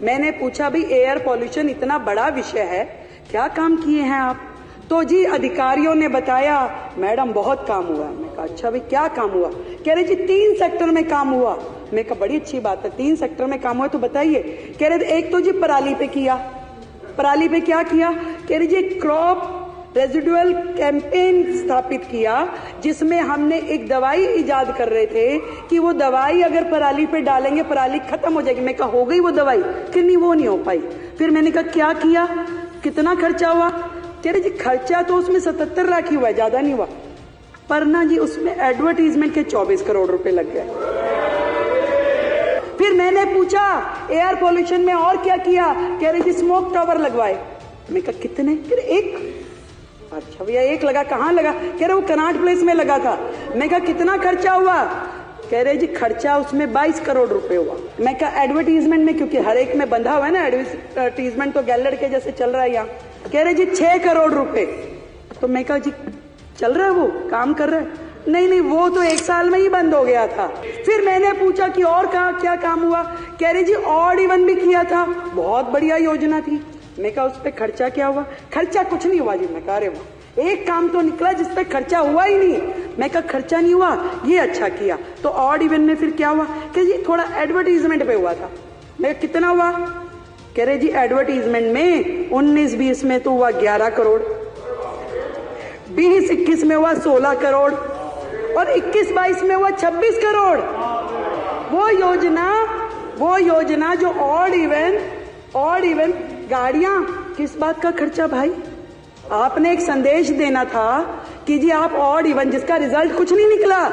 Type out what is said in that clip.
मैंने पूछा भाई एयर पॉल्यूशन इतना बड़ा विषय है, क्या काम किए हैं आप? तो जी अधिकारियों ने बताया मैडम बहुत काम हुआ। मैं कहा अच्छा भाई क्या काम हुआ? कह रहे जी 3 सेक्टर में काम हुआ। मैं कहा बड़ी अच्छी बात है, 3 सेक्टर में काम हुआ तो बताइए। कह रहे एक तो जी पराली पे किया। पराली पे क्या किया? कह रहे जी क्रॉप रेजिडुअल कैंपेन स्थापित किया, जिसमें हमने एक दवाई इजाद कर रहे थे कि वो दवाई अगर पराली पे डालेंगे पराली खत्म हो जाएगी। मैं कहा हो गई वो दवाई कि नहीं? वो नहीं हो पाई। फिर मैंने कहा क्या किया, कितना खर्चा हुआ? कह रहे जी खर्चा तो उसमें 77 लाख ही हुआ है, ज्यादा नहीं हुआ। पर ना जी उसमें एडवर्टीजमेंट के 24 करोड़ रुपए लग गए। फिर मैंने पूछा एयर पोल्यूशन में और क्या किया? कह रहे जी स्मोक टावर लगवाए। मैं कहा कितने? कह रहे एक। अच्छा भैया एक लगा, कहाँ लगा? कह रहे वो कनाट प्लेस में लगा था। मैं कहा कितना खर्चा हुआ? कह रहे जी खर्चा उसमें 22 करोड़ रुपए हुआ। मैं कहा एडवर्टीजमेंट में, क्योंकि हर एक में बंधा हुआ है ना एडवर्टीजमेंट, तो गैलड़ के जैसे चल रहा है यहाँ। कह रहे जी 6 करोड़ रुपए। तो मैं कहा जी चल रहा है, वो काम कर रहा है? नहीं वो तो 1 साल में ही बंद हो गया था। फिर मैंने पूछा कि और क्या काम हुआ? कह रहे जी ऑड इवन भी किया था, बहुत बढ़िया योजना थी। मैं कहा उस पर खर्चा क्या हुआ? खर्चा कुछ नहीं हुआ जी। मैं कहा अरे वाह, एक काम तो निकला जिस पे खर्चा हुआ ही नहीं। मैं कहा खर्चा नहीं हुआ, ये अच्छा किया। तो ऑड इवन में फिर क्या हुआ? कि जी थोड़ा एडवर्टीजमेंट पे हुआ था। मैं कितना हुआ? कह रहे जी एडवर्टीजमेंट में 19-20 में तो हुआ 11 करोड़, 20-21 में हुआ 16 करोड़ और 21-22 में हुआ 26 करोड़। वो योजना जो ऑड इवन गाड़ियां, किस बात का खर्चा भाई? आपने एक संदेश देना था कि जी आप ऑड इवन, जिसका रिजल्ट कुछ नहीं निकला।